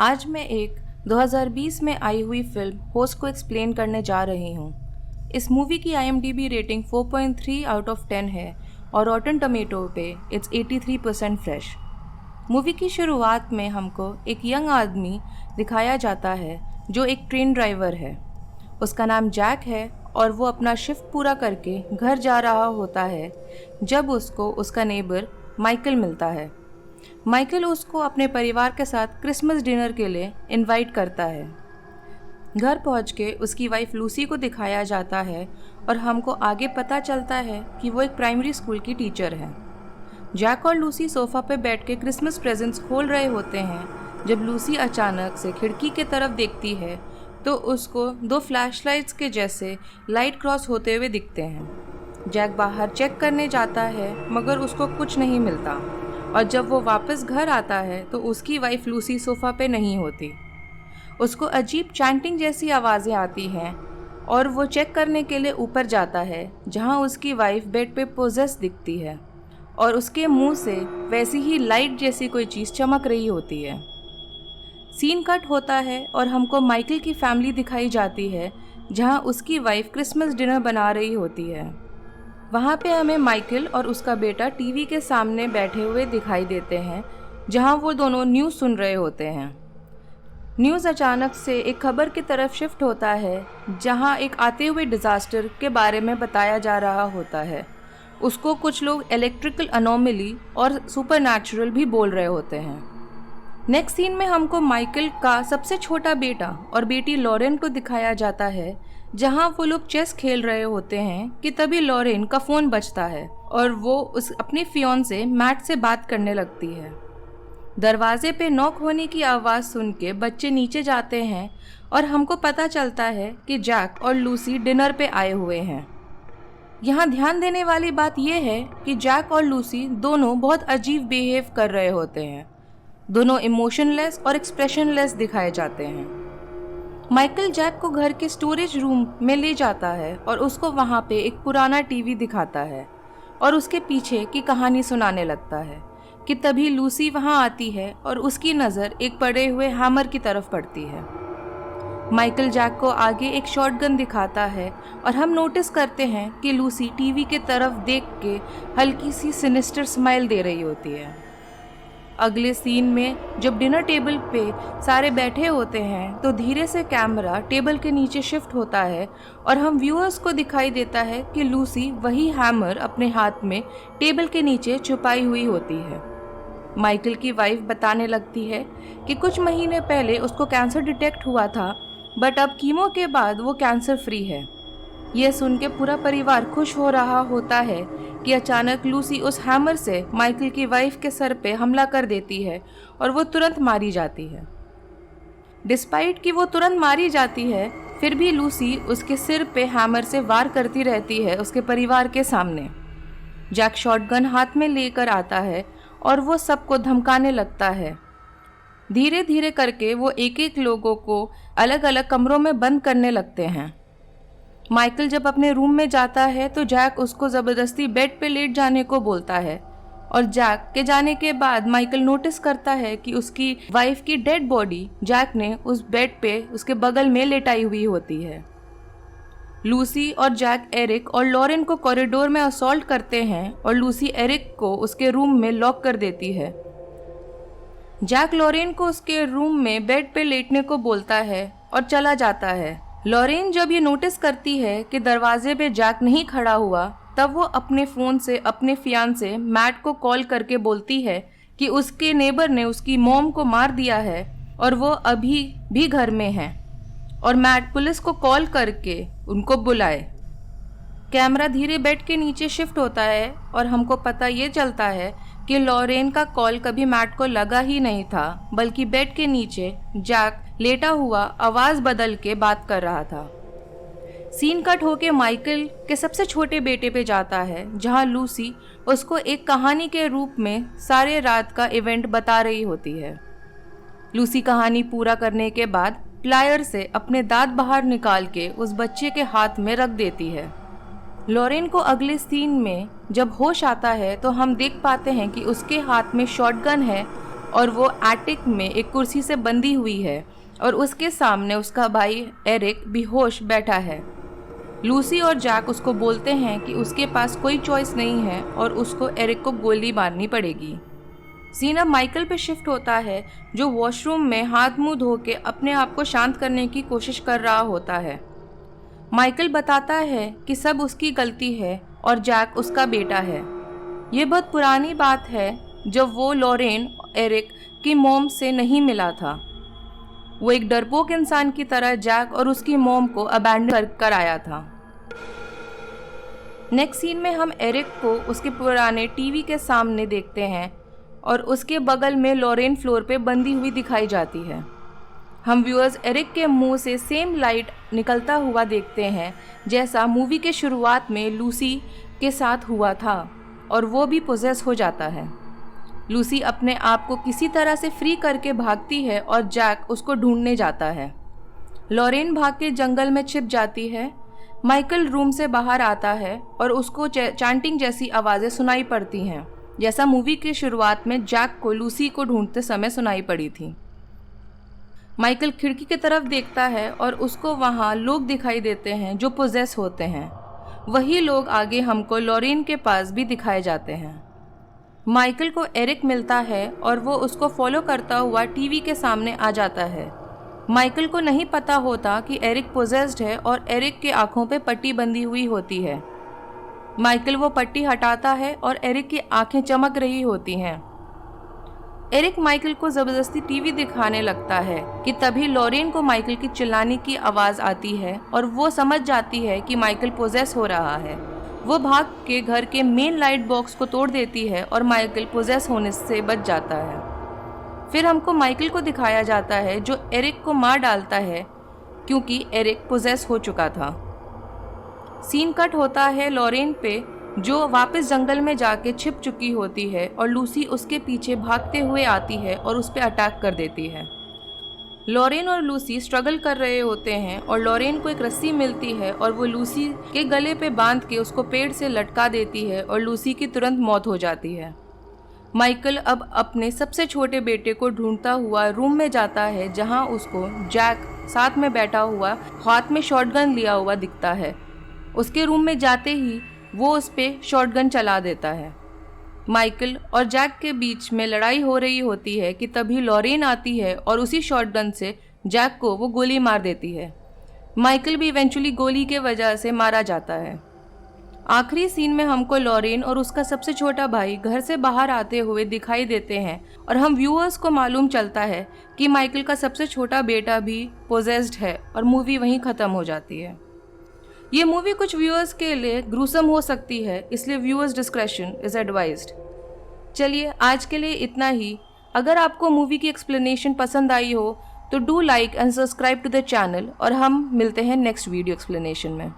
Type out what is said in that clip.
आज मैं एक 2020 में आई हुई फिल्म होस्ट को एक्सप्लेन करने जा रही हूँ। इस मूवी की IMDb रेटिंग 4.3 आउट ऑफ 10 है और रॉटन टमेटो पे इट्स 83% फ्रेश। मूवी की शुरुआत में हमको एक यंग आदमी दिखाया जाता है जो एक ट्रेन ड्राइवर है। उसका नाम जैक है और वो अपना शिफ्ट पूरा करके घर जा रहा होता है जब उसको उसका नेबर माइकल मिलता है। माइकल उसको अपने परिवार के साथ क्रिसमस डिनर के लिए इनवाइट करता है। घर पहुंच के उसकी वाइफ लूसी को दिखाया जाता है और हमको आगे पता चलता है कि वो एक प्राइमरी स्कूल की टीचर है। जैक और लूसी सोफ़ा पे बैठ के क्रिसमस प्रेजेंट्स खोल रहे होते हैं जब लूसी अचानक से खिड़की के तरफ देखती है तो उसको दो फ्लैशलाइट्स के जैसे लाइट क्रॉस होते हुए दिखते हैं। जैक बाहर चेक करने जाता है मगर उसको कुछ नहीं मिलता और जब वो वापस घर आता है तो उसकी वाइफ लूसी सोफ़ा पे नहीं होती। उसको अजीब चैंटिंग जैसी आवाज़ें आती हैं और वो चेक करने के लिए ऊपर जाता है जहाँ उसकी वाइफ बेड पे पोजेस दिखती है और उसके मुंह से वैसी ही लाइट जैसी कोई चीज़ चमक रही होती है। सीन कट होता है और हमको माइकल की फैमिली दिखाई जाती है जहाँ उसकी वाइफ क्रिसमस डिनर बना रही होती है। वहाँ पे हमें माइकल और उसका बेटा टीवी के सामने बैठे हुए दिखाई देते हैं जहाँ वो दोनों न्यूज़ सुन रहे होते हैं। न्यूज़ अचानक से एक खबर की तरफ शिफ्ट होता है जहाँ एक आते हुए डिज़ास्टर के बारे में बताया जा रहा होता है। उसको कुछ लोग इलेक्ट्रिकल अनोमली और सुपरनैचुरल भी बोल रहे होते हैं। नेक्स्ट सीन में हमको माइकल का सबसे छोटा बेटा और बेटी लॉरेन को दिखाया जाता है जहां वो लोग चेस खेल रहे होते हैं कि तभी लॉरेन का फ़ोन बजता है और वो उस अपने फियोंसे मैट से बात करने लगती है। दरवाजे पे नॉक होने की आवाज़ सुन के बच्चे नीचे जाते हैं और हमको पता चलता है कि जैक और लूसी डिनर पे आए हुए हैं। यहाँ ध्यान देने वाली बात यह है कि जैक और लूसी दोनों बहुत अजीब बिहेव कर रहे होते हैं। दोनों इमोशनलेस और एक्सप्रेशनलेस दिखाए जाते हैं। माइकल जैक को घर के स्टोरेज रूम में ले जाता है और उसको वहाँ पे एक पुराना टीवी दिखाता है और उसके पीछे की कहानी सुनाने लगता है कि तभी लूसी वहाँ आती है और उसकी नज़र एक पड़े हुए हैमर की तरफ पड़ती है। माइकल जैक को आगे एक शॉटगन दिखाता है और हम नोटिस करते हैं कि लूसी टीवी के तरफ देख के हल्की सी सिनिस्टर स्माइल दे रही होती है। अगले सीन में जब डिनर टेबल पे सारे बैठे होते हैं तो धीरे से कैमरा टेबल के नीचे शिफ्ट होता है और हम व्यूअर्स को दिखाई देता है कि लूसी वही हैमर अपने हाथ में टेबल के नीचे छुपाई हुई होती है। माइकल की वाइफ बताने लगती है कि कुछ महीने पहले उसको कैंसर डिटेक्ट हुआ था बट अब कीमो के बाद वो कैंसर फ्री है। यह सुन के पूरा परिवार खुश हो रहा होता है कि अचानक लूसी उस हैमर से माइकल की वाइफ के सर पे हमला कर देती है और वो तुरंत मारी जाती है। डिस्पाइट कि वो तुरंत मारी जाती है फिर भी लूसी उसके सिर पे हैमर से वार करती रहती है उसके परिवार के सामने। जैक शॉटगन हाथ में लेकर आता है और वो सबको धमकाने लगता है। धीरे धीरे करके वो एक एक लोगों को अलग अलग कमरों में बंद करने लगते हैं। माइकल जब अपने रूम में जाता है तो जैक उसको ज़बरदस्ती बेड पे लेट जाने को बोलता है और जैक के जाने के बाद माइकल नोटिस करता है कि उसकी वाइफ की डेड बॉडी जैक ने उस बेड पे उसके बगल में लेटाई हुई होती है। लूसी और जैक एरिक और लॉरेन को कॉरिडोर में असॉल्ट करते हैं और लूसी एरिक को उसके रूम में लॉक कर देती है। जैक लॉरेन को उसके रूम में बेड पे लेटने को बोलता है और चला जाता है। लॉरेन जब ये नोटिस करती है कि दरवाजे पे जैक नहीं खड़ा हुआ तब वो अपने फ़ोन से अपने फियांसे मैट को कॉल करके बोलती है कि उसके नेबर ने उसकी मॉम को मार दिया है और वो अभी भी घर में है और मैट पुलिस को कॉल करके उनको बुलाए। कैमरा धीरे बेड के नीचे शिफ्ट होता है और हमको पता ये चलता है कि लॉरेन का कॉल कभी मैट को लगा ही नहीं था बल्कि बेड के नीचे जैक लेटा हुआ आवाज़ बदल के बात कर रहा था। सीन कट होके माइकल के सबसे छोटे बेटे पे जाता है जहां लूसी उसको एक कहानी के रूप में सारे रात का इवेंट बता रही होती है। लूसी कहानी पूरा करने के बाद प्लायर से अपने दांत बाहर निकाल के उस बच्चे के हाथ में रख देती है। लॉरेन को अगले सीन में जब होश आता है तो हम देख पाते हैं कि उसके हाथ में शॉटगन है और वो एटिक में एक कुर्सी से बंधी हुई है और उसके सामने उसका भाई एरिक बेहोश बैठा है। लूसी और जैक उसको बोलते हैं कि उसके पास कोई चॉइस नहीं है और उसको एरिक को गोली मारनी पड़ेगी। सीन अब माइकल पे शिफ्ट होता है, जो वॉशरूम में हाथ मुंह धो के अपने आप को शांत करने की कोशिश कर रहा होता है। माइकल बताता है कि सब उसकी गलती है और जैक उसका बेटा है। ये बहुत पुरानी बात है जब वो लॉरेन एरिक की मॉम से नहीं मिला था। वो एक डरपोक इंसान की तरह जैक और उसकी मॉम को अबैंडन कर आया था। नेक्स्ट सीन में हम एरिक को उसके पुराने टीवी के सामने देखते हैं और उसके बगल में लॉरेन फ्लोर पे बंधी हुई दिखाई जाती है। हम व्यूअर्स एरिक के मुंह से सेम लाइट निकलता हुआ देखते हैं जैसा मूवी के शुरुआत में लूसी के साथ हुआ था और वो भी पोजेस हो जाता है। लूसी अपने आप को किसी तरह से फ्री करके भागती है और जैक उसको ढूंढने जाता है। लॉरेन भाग के जंगल में छिप जाती है। माइकल रूम से बाहर आता है और उसको चैंटिंग जैसी आवाज़ें सुनाई पड़ती हैं, जैसा मूवी की शुरुआत में जैक को लूसी को ढूंढते समय सुनाई पड़ी थी। माइकल खिड़की की तरफ देखता है और उसको वहाँ लोग दिखाई देते हैं जो पोजेस होते हैं। वही लोग आगे हमको लॉरेन के पास भी दिखाए जाते हैं। माइकल को एरिक मिलता है और वो उसको फॉलो करता हुआ टीवी के सामने आ जाता है। माइकल को नहीं पता होता कि एरिक पोजेस्ड है और एरिक के आंखों पे पट्टी बंधी हुई होती है। माइकल वो पट्टी हटाता है और एरिक की आंखें चमक रही होती हैं। एरिक माइकल को ज़बरदस्ती टीवी दिखाने लगता है कि तभी लॉरेन को माइकल की चिल्लाने की आवाज़ आती है और वो समझ जाती है कि माइकल पोजेस हो रहा है। वो भाग के घर के मेन लाइट बॉक्स को तोड़ देती है और माइकल पोजेस होने से बच जाता है। फिर हमको माइकल को दिखाया जाता है जो एरिक को मार डालता है क्योंकि एरिक पोजेस हो चुका था। सीन कट होता है लॉरेन पे, जो वापस जंगल में जाके छिप चुकी होती है और लूसी उसके पीछे भागते हुए आती है और उस पर अटैक कर देती है। लॉरेन और लूसी स्ट्रगल कर रहे होते हैं और लॉरेन को एक रस्सी मिलती है और वो लूसी के गले पे बांध के उसको पेड़ से लटका देती है और लूसी की तुरंत मौत हो जाती है। माइकल अब अपने सबसे छोटे बेटे को ढूंढता हुआ रूम में जाता है जहां उसको जैक साथ में बैठा हुआ हाथ में शॉटगन लिया हुआ दिखता है। उसके रूम में जाते ही वो उस पे शॉटगन चला देता है। माइकल और जैक के बीच में लड़ाई हो रही होती है कि तभी लॉरेन आती है और उसी शॉटगन से जैक को वो गोली मार देती है। माइकल भी इवेंचुअली गोली के वजह से मारा जाता है। आखिरी सीन में हमको लॉरेन और उसका सबसे छोटा भाई घर से बाहर आते हुए दिखाई देते हैं और हम व्यूअर्स को मालूम चलता है कि माइकल का सबसे छोटा बेटा भी पोजेस्ड है और मूवी वहीं ख़त्म हो जाती है। ये मूवी कुछ व्यूअर्स के लिए ग्रूसम हो सकती है, इसलिए व्यूअर्स डिस्क्रेशन इज़ एडवाइज्ड। चलिए आज के लिए इतना ही। अगर आपको मूवी की एक्सप्लेनेशन पसंद आई हो तो do like and subscribe to the channel और हम मिलते हैं नेक्स्ट वीडियो एक्सप्लेनेशन में।